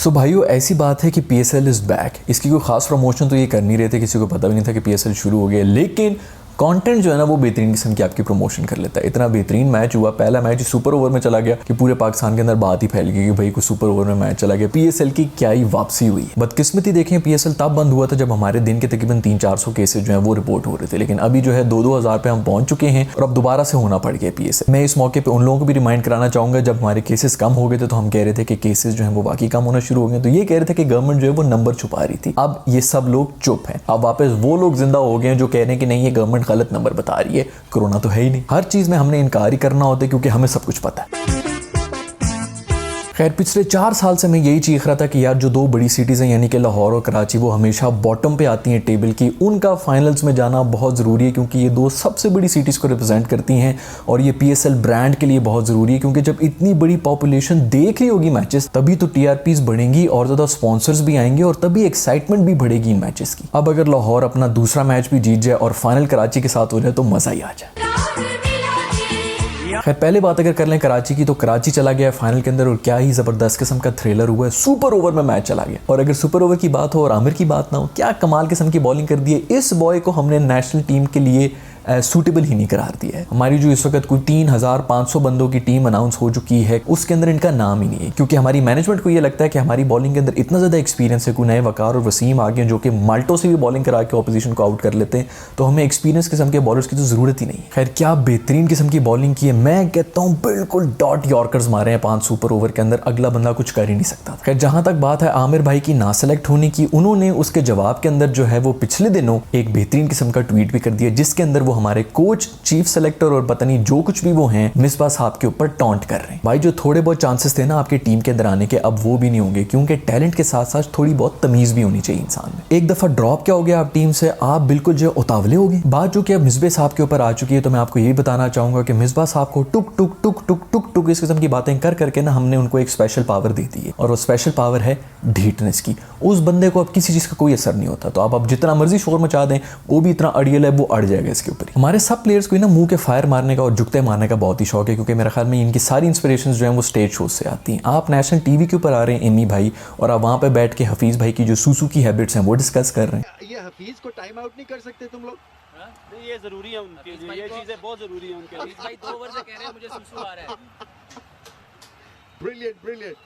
सो भाइयों ऐसी बात है कि PSL इज़ बैक। इसकी कोई खास प्रमोशन तो ये कर नहीं रहे थे, किसी को पता भी नहीं था कि PSL शुरू हो गया, लेकिन कंटेंट जो है ना वो बेहतरीन किस्म की आपकी प्रमोशन कर लेता है। इतना बेहतरीन मैच हुआ, पहला मैच सुपर ओवर में चला गया कि पूरे पाकिस्तान के अंदर बात ही फैल गई कि भाई को सुपर ओवर में मैच चला गया। PSL की क्या ही वापसी हुई। बदकिस्मती देखें, PSL तब बंद हुआ था जब हमारे दिन के तकरीबन 300-400 केसेज जो है वो रिपोर्ट हो रहे थे, लेकिन अभी जो है 2-2 हज़ार पे हम पहुंच चुके हैं और अब दोबारा से होना पड़ गया PSL। मैं इस मौके पर उन लोगों को भी रिमाइंड कराना चाहूँगा, जब हमारे केसेस कम हो गए थे तो हम कह रहे थे कि केसेस जो है वो बाकी कम होना शुरू हो गए, तो ये कह रहे थे कि गवर्नमेंट जो है वो नंबर छुपा रही थी। अब ये सब लोग चुप हैं। अब वापस वो लोग जिंदा हो गए हैं जो कह रहे हैं कि नहीं, ये गवर्नमेंट गलत नंबर बता रही है, ये कोरोना तो है ही नहीं। हर चीज में हमने इनकार ही करना होता है क्योंकि हमें सब कुछ पता है। खैर पिछले 4 साल से मैं यही चीख रहा था कि यार जो 2 बड़ी सिटीज़ हैं यानी कि लाहौर और कराची, वो हमेशा बॉटम पे आती हैं टेबल की, उनका फाइनल्स में जाना बहुत ज़रूरी है क्योंकि ये 2 सबसे बड़ी सिटीज़ को रिप्रेजेंट करती हैं और ये PSL ब्रांड के लिए बहुत ज़रूरी है क्योंकि जब इतनी बड़ी पॉपुलेशन देख रही होगी मैचेस, तभी तो TRPs बढ़ेंगी और ज़्यादा स्पॉन्सर्स भी आएंगे और तभी एक्साइटमेंट भी बढ़ेगी इन मैचेस की। अब अगर लाहौर अपना दूसरा मैच भी जीत जाए और फाइनल कराची के साथ हो जाए तो मज़ा ही आ जाए। खैर पहले बात अगर कर लें कराची की, तो कराची चला गया फाइनल के अंदर और क्या ही जबरदस्त किस्म का थ्रिलर हुआ है। सुपर ओवर में मैच चला गया और अगर सुपर ओवर की बात हो और आमिर की बात ना हो, क्या कमाल किस्म की बॉलिंग कर दी है। इस बॉय को हमने नेशनल टीम के लिए सूटेबल ही नहीं करार दिया है। हमारी जो इस वक्त कोई 3500 बंदों की टीम अनाउंस हो चुकी है, उसके अंदर इनका नाम ही नहीं है क्योंकि हमारी मैनेजमेंट को ये लगता है कि हमारी बॉलिंग के अंदर इतना ज़्यादा एक्सपीरियंस है। कोई नए वकार और वसीम आ गए जो कि माल्टो से भी बॉलिंग करा के ऑपोजिशन को आउट कर लेते हैं, तो हमें एक्सपीरियंस किस्म के बॉलर्स की तो ज़रूरत ही नहीं है। खैर क्या बेहतरीन किस्म की बॉलिंग की है, मैं कहता हूँ बिल्कुल डॉट यॉर्कर्स मारे हैं 5 सुपर ओवर के अंदर, अगला बंदा कुछ कर ही नहीं सकता। खैर जहाँ तक बात है आमिर भाई की ना सेलेक्ट होने की, उन्होंने उसके जवाब के अंदर जो है वो पिछले दिनों एक बेहतरीन किस्म का ट्वीट भी कर दिया जिसके अंदर वो हमारे कोच, चीफ सेलेक्टर और पता नहीं जो कुछ भी वो हैं, मिसबा साहब के ऊपर टॉन्ट कर रहे हैं। भाई जो थोड़े बहुत चांसेस थे ना आपके टीम के अंदर आने के, अब वो भी नहीं होंगे क्योंकि टैलेंट के साथ साथ थोड़ी बहुत तमीज भी होनी चाहिए इंसान में। एक दफा ड्रॉप क्या हो गया आप टीम से, आप बिल्कुल जो उतावले हो गए। बात जो कि अब मिसबे साहब के ऊपर आ चुकी है, तो मैं आपको यही बताना चाहूंगा कि मिसबा साहब को टुक टुक टुक टुक टुक टुक इस किस्म की बातें कर करके ना हमने उनको एक स्पेशल पावर दे दी है और वो स्पेशल पावर है ढीठनेस की। उस बंदे को अब किसी चीज का कोई असर नहीं होता, तो आप जितना मर्जी शोर मचा दें, वो भी इतना अड़ियल है, वो अड़ जाएगा इसके ऊपर। हमारे सब प्लेयर्स को ना मुंह के फायर मारने का और जुगते मारने का बहुत ही शौक है क्योंकि मेरे ख्याल में इनकी सारी इंस्पिरेशंस जो हैं वो स्टेज शोज से आती हैं। आप नेशनल टीवी के ऊपर आ रहे हैं एमी भाई, और आप वहाँ पे बैठ के हफीज़ भाई की जो सूसू की हैबिट्स हैं वो डिस्कस कर रहे हैं। ये हफीज़ को टाइम आउट नहीं कर सकते तुम लोग? नहीं, ये जरूरी है उनके लिए, ये चीजें बहुत जरूरी है उनके लिए। भाई 2 ओवर से कह रहे हैं मुझे सुसु आ रहा है। Brilliant brilliant,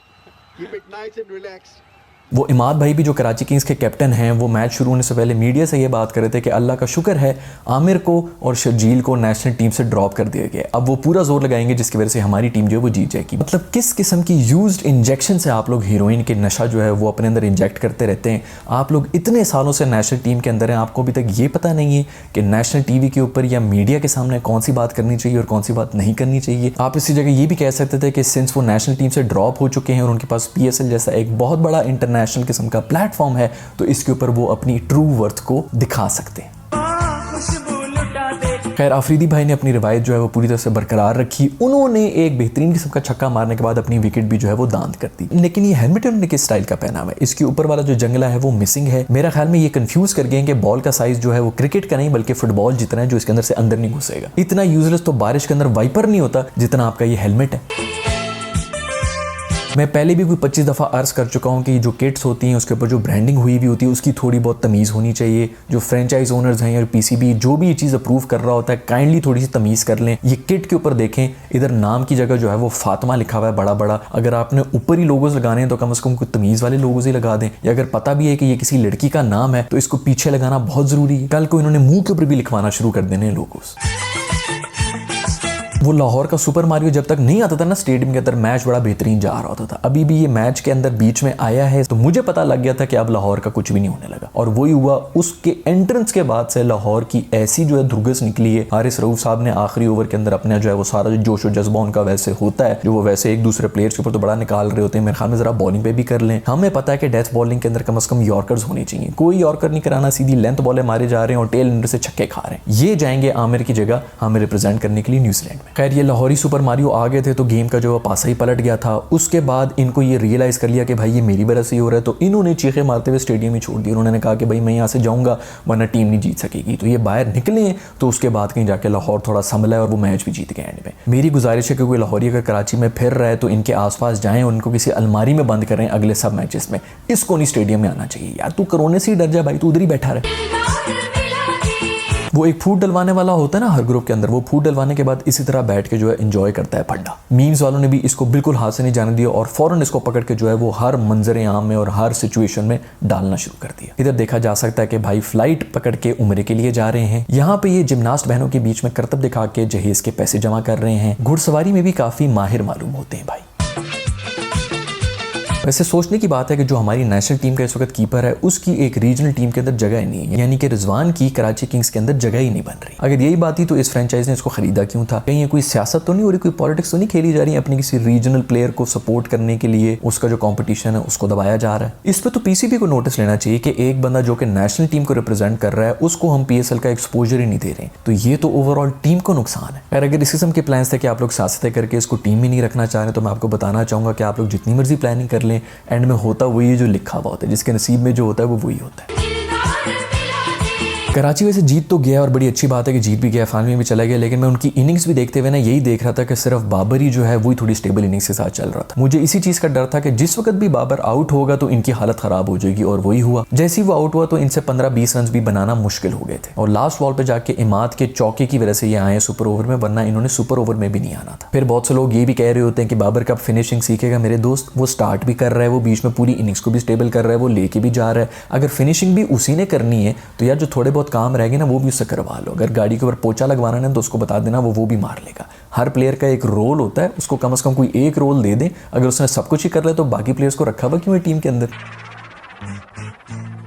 keep it nice and relaxed. वो इमाद भाई भी जो कराची किंग्स के कैप्टन हैं, वो मैच शुरू होने से पहले मीडिया से ये बात कर रहे थे कि अल्लाह का शुक्र है आमिर को और शर्जील को नेशनल टीम से ड्रॉप कर दिया गया। अब वो पूरा जोर लगाएंगे जिसकी वजह से हमारी टीम जो है वो जीत जाएगी। मतलब किस किस्म की यूज्ड इंजेक्शन से आप लोग हीरोइन के नशा जो है वो अपने अंदर इंजेक्ट करते रहते हैं। आप लोग इतने सालों से नेशनल टीम के अंदर हैं, आपको अभी तक ये पता नहीं है कि नेशनल टीवी के ऊपर या मीडिया के सामने कौन सी बात करनी चाहिए और कौन सी बात नहीं करनी चाहिए। आप इसी जगह ये भी कह सकते थे कि सिंस वो नेशनल टीम से ड्रॉप हो चुके हैं और उनके पास PSL जैसा एक बहुत बड़ा इंटरनेशनल किस्म का प्लेटफॉर्म है, तो इसके ऊपर वो अपनी ट्रू वर्थ को दिखा सकते हैं। खैर आफरीदी भाई ने अपनी रिवायत जो है वो पूरी तरह से बरकरार रखी। उन्होंने एक बेहतरीन किस्म का छक्का मारने के बाद अपनी विकेट भी जो है वो दांत कर दी। लेकिन ये हेलमेट उन्होंने किस स्टाइल का पहना है, इसके ऊपर वाला जो जंगला है वो मिसिंग है। मेरा ख्याल में ये कंफ्यूज कर गए कि बॉल का साइज जो है वो क्रिकेट का नहीं बल्कि फुटबॉल जितना है, जो इसके अंदर से अंदर नहीं घुसेगा। इतना यूजलेस तो बारिश के अंदर वाइपर नहीं होता जितना आपका ये हेलमेट है। मैं पहले भी कोई 25 दफ़ा अर्ज कर चुका हूँ कि जो किट्स होती हैं उसके ऊपर जो ब्रांडिंग हुई भी होती है उसकी थोड़ी बहुत तमीज़ होनी चाहिए। जो फ्रेंचाइज ओनर्स हैं या PCB जो भी ये चीज़ अप्रूव कर रहा होता है, काइंडली थोड़ी सी तमीज़ कर लें। ये किट के ऊपर देखें, इधर नाम की जगह जो है वो फातिमा लिखा हुआ है बड़ा बड़ा। अगर आपने ऊपर ही लोगोस लगाने हैं तो कम से कम कोई तमीज़ वाले लोगोस ही लगा दें, या अगर पता भी है कि ये किसी लड़की का नाम है तो इसको पीछे लगाना बहुत ज़रूरी है। कल को इन्होंने मुँह के ऊपर भी लिखवाना शुरू कर देने लोगोस। वो लाहौर का सुपर मारियो जब तक नहीं आता था ना स्टेडियम के अंदर, मैच बड़ा बेहतरीन जा रहा होता था। अभी भी ये मैच के अंदर बीच में आया है तो मुझे पता लग गया था कि अब लाहौर का कुछ भी नहीं होने लगा, और वही हुआ। उसके एंट्रेंस के बाद से लाहौर की ऐसी जो है धुरगस निकली है। हारिस रऊफ साहब ने आखिरी ओवर के अंदर अपना जो है वो सारा जो जोश और जज्बा उनका वैसे होता है, जो वो वैसे एक दूसरे प्लेयर्स के ऊपर तो बड़ा निकाल रहे होते हैं, मेरे ख्याल में जरा बॉलिंग पे भी कर लें। हमें पता है कि डेथ बॉलिंग के अंदर कम से कम यॉर्कर्स होनी चाहिए, कोई यॉर्कर नहीं कराना, सीधी लेंथ बॉलें मारे जा रहे हैं और टेल एंडर से छक्के खा रहे हैं। ये जाएंगे आमिर की जगह हमें रिप्रेजेंट करने के लिए न्यूजीलैंड में। खैर ये लाहौरी सुपर मारियो आ गए थे तो गेम का जो पासा ही पलट गया था। उसके बाद इनको ये रियलाइज़ कर लिया कि भाई ये मेरी वजह से ही हो रहा है, तो इन्होंने चीखे मारते हुए स्टेडियम ही छोड़ दिया। उन्होंने कहा कि भाई मैं यहाँ से जाऊँगा वरना टीम नहीं जीत सकेगी। तो ये बाहर निकले तो उसके बाद कहीं जाके लाहौर थोड़ा संभला है और वो मैच भी जीत गए एंड में। मेरी गुजारिश है कि कोई लाहौरी अगर कराची में फिर रहा है तो इनके आसपास जाएं, उनको किसी अलमारी में बंद करें अगले सब मैचेस में। इसको नहीं स्टेडियम में आना चाहिए यार, तू कोरोना से ही डर जा भाई, तू उधर ही बैठा रहे। वो एक फूड डलवाने वाला होता है ना हर ग्रुप के अंदर, वो फूड डलवाने के बाद इसी तरह बैठ के जो है एंजॉय करता है फड्डा। मीम्स वालों ने भी इसको बिल्कुल हाथ से नहीं जाने दिया और फौरन इसको पकड़ के जो है वो हर मंजर आम में और हर सिचुएशन में डालना शुरू कर दिया। इधर देखा जा सकता है कि भाई फ्लाइट पकड़ के उम्रे के लिए जा रहे हैं। यहाँ पे ये जिमनास्ट बहनों के बीच में करतब दिखा के जहेज के पैसे जमा कर रहे हैं। घुड़सवारी में भी काफी माहिर मालूम होते हैं भाई। वैसे सोचने की बात है कि जो हमारी नेशनल टीम का इस वक्त कीपर है उसकी एक रीजनल टीम के अंदर जगह ही नहीं है, यानी कि रिजवान की कराची किंग्स के अंदर जगह ही नहीं बन रही। अगर यही बात थी तो इस फ्रेंचाइज ने इसको खरीदा क्यों था? कहीं ये कोई सियासत तो नहीं हो रही, कोई पॉलिटिक्स तो नहीं खेली जा रही है अपनी किसी रीजनल प्लेयर को सपोर्ट करने के लिए? उसका जो कॉम्पिटिशन है उसको दबाया जा रहा है। इस पर तो पीसीबी को नोटिस लेना चाहिए कि एक बंदा जो कि नेशनल टीम को रिप्रेजेंट कर रहा है उसको हम पीएसएल का एक्सपोजर ही नहीं दे रहे, तो ये तो ओवरऑल टीम को नुकसान है। और अगर इस किस्म के प्लान्स थे कि आप लोग सियासतें करके इसको टीम में नहीं रखना चाह रहे, तो मैं आपको बताना चाहूंगा कि आप लोग जितनी मर्जी प्लानिंग कर लें, एंड में होता वही है जो लिखा हुआ होता है, जिसके नसीब में जो होता है वो वही होता है। कराची वैसे जीत तो गया और बड़ी अच्छी बात है कि जीत भी गया, फाइनल में भी चला गया, लेकिन मैं उनकी इनिंग्स भी देखते हुए ना यही देख रहा था कि सिर्फ बाबर ही जो है वही थोड़ी स्टेबल इनिंग्स के साथ चल रहा था। मुझे इसी चीज का डर था कि जिस वक्त भी बाबर आउट होगा तो इनकी हालत खराब हो जाएगी, और वही हुआ। जैसे ही वो आउट हुआ तो इनसे 15-20 रन भी बनाना मुश्किल हो गए थे, और लास्ट बॉल पे जाके इमाद के चौके की वजह से ये आए सुपर ओवर में, वरना इन्होंने सुपर ओवर में भी नहीं आना था। फिर बहुत से लोग ये भी कह रहे होते हैं कि बाबर कब फिनिशिंग सीखेगा। मेरे दोस्त, वो स्टार्ट भी कर रहा है, वो बीच में पूरी इनिंग्स को भी स्टेबल कर रहा है, वो लेके भी जा रहा है। अगर फिनिशिंग भी उसी ने करनी है तो यार जो थोड़े बहुत काम रह गए ना वो भी उससे करवा लो। अगर गाड़ी के ऊपर पोछा लगवाना है तो उसको बता देना, वो भी मार लेगा। हर प्लेयर का एक रोल होता है, उसको कम से कम कोई एक रोल दे दें। अगर उसने सब कुछ ही कर लिया तो बाकी प्लेयर्स को रखा हुआ क्यों है टीम के अंदर?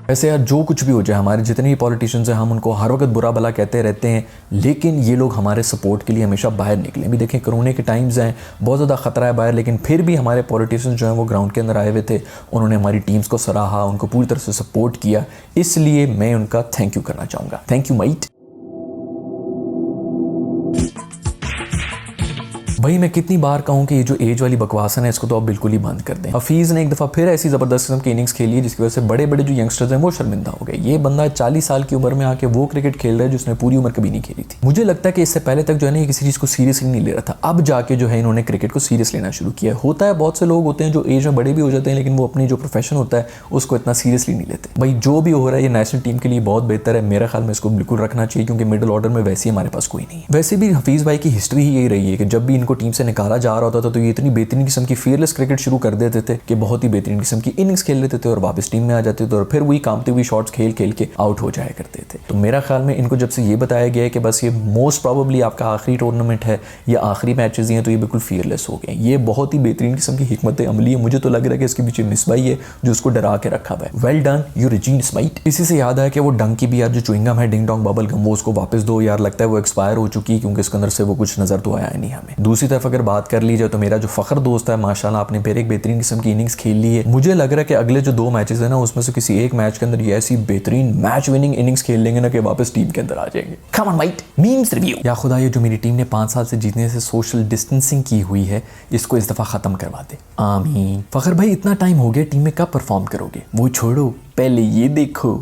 वैसे यार जो कुछ भी हो जाए, हमारे जितने भी पॉलिटिशियंस हैं हम उनको हर वक्त बुरा भला कहते रहते हैं, लेकिन ये लोग हमारे सपोर्ट के लिए हमेशा बाहर निकले। अभी देखें कोरोना के टाइम्स हैं, बहुत ज़्यादा खतरा है बाहर, लेकिन फिर भी हमारे पॉलिटिशियंस जो हैं वो ग्राउंड के अंदर आए हुए थे। उन्होंने हमारी टीम्स को सराहा, उनको पूरी तरह से सपोर्ट किया, इसलिए मैं उनका थैंक यू करना चाहूँगा। Thank you might. भाई मैं कितनी बार कहूँ कि ये जो एज वाली बकवास है इसको तो आप बिल्कुल ही बंद कर दें। हफीज़ ने एक दफ़ा फिर ऐसी ज़बरदस्त किस्म की इनिंग्स खेली है जिसकी वजह से बड़े बड़े जो यंगस्टर्स हैं वो शर्मिंदा हो गए। ये बंदा 40 साल की उम्र में आके वो क्रिकेट खेल रहा है जिसने पूरी उम्र कभी नहीं खेली थी। मुझे लगता है कि इससे पहले तक जो है ना किसी चीज़ को सीरियसली नहीं ले रहा था, अब जाके जो है इन्होंने क्रिकेट को सीरियस लेना शुरू किया। होता है बहुत से लोग होते हैं जो एज में बड़े भी हो जाते हैं लेकिन वो अपनी जो प्रोफेशन होता है उसको इतना सीरियसली नहीं लेते। भाई जो भी हो रहा है ये नेशनल टीम के लिए बहुत बेहतर है, मेरा ख्याल में इसको बिल्कुल रखना चाहिए, क्योंकि मिडिल ऑर्डर में वैसे ही हमारे पास कोई नहीं है। वैसे भी हफीज़ भाई की हिस्ट्री ही यही रही है कि जब भी इनको टीम से निकाला जा रहा होता था तो ये इतनी बेहतरीन किस्म की फियरलेस क्रिकेट शुरू कर देते थे कि बहुत ही बेहतरीन किस्म की इनिंग्स खेल लेते थे और वापस टीम में आ जाते थे और फिर वही कामती हुई शॉट्स खेल खेल के आउट हो जाया करते थे। तो मेरा ख्याल में इनको जब से ये बताया गया है कि बस ये मोस्ट प्रॉबेबली आपका आखिरी टूर्नामेंट है या आखिरी मैचेस हैं, तो ये बिल्कुल फियरलेस हो गए। ये बहुत ही बेहतरीन किस्म की हिकमत अमली है। मुझे तो लग रहा है कि इसके पीछे मिसबाई है जो उसको डरा के रखा हुआ है। Well done you resin smite. इसी से याद आया कि वो डंग की भी यार जो च्युइंगम है, डिंग डोंग बबल गम, वो उसको वापस दो यार। लगता है वो एक्सपायर हो चुकी है क्योंकि इसके अंदर से वो कुछ नजर तो आया नहीं हमें। दूसरी तरफ अगर बात कर ली जाए तो मेरा जो फखर दोस्त है माशाल्लाह आपने फिर एक बेहतरीन किस्म की इनिंग्स खेल ली है। मुझे लग रहा है कि अगले जो 2 मैचेस है ना उसमें से किसी एक मैच के अंदर ये ऐसी बेहतरीन मैच विनिंग इनिंग्स खेल लेंगे ना कि वापस टीम के अंदर आ जाएंगे। Come on might memes review. या खुदा ये जो मेरी टीम ने 5 साल से जीतने से सोशल डिस्टेंसिंग की हुई है इसको इस दफा खत्म करवा दे, आमीन। फखर भाई इतना टाइम हो गया, टीम में कब परफॉर्म करोगे? वो छोड़ो, पहले ये देखो।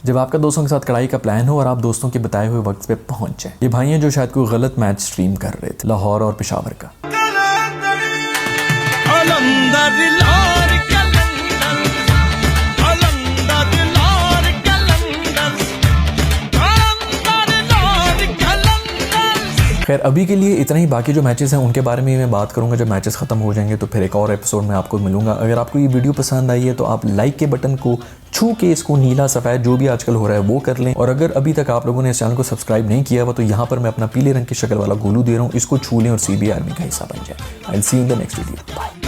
जब आपका दोस्तों के साथ कड़ाई का प्लान हो और आप दोस्तों के बताए हुए वक्त पे पहुंच जाए। ये भाई हैं जो शायद कोई गलत मैच स्ट्रीम कर रहे थे, लाहौर और पेशावर का। खैर अभी के लिए इतना ही। बाकी जो मैचेस हैं उनके बारे में मैं बात करूंगा जब मैचेस खत्म हो जाएंगे, तो फिर एक और एपिसोड में आपको मिलूंगा। अगर आपको ये वीडियो पसंद आई है तो आप लाइक के बटन को छू के इसको नीला सफ़ेद जो भी आजकल हो रहा है वो कर लें। और अगर अभी तक आप लोगों ने इस चैनल को सब्सक्राइब नहीं किया हुआ तो यहाँ पर मैं अपना पीले रंग की शक्ल वाला गोलू दे रहा हूँ, इसको छू लें और CB आर्मी का हिस्सा बन जाए। I will see you in the next video. Bye.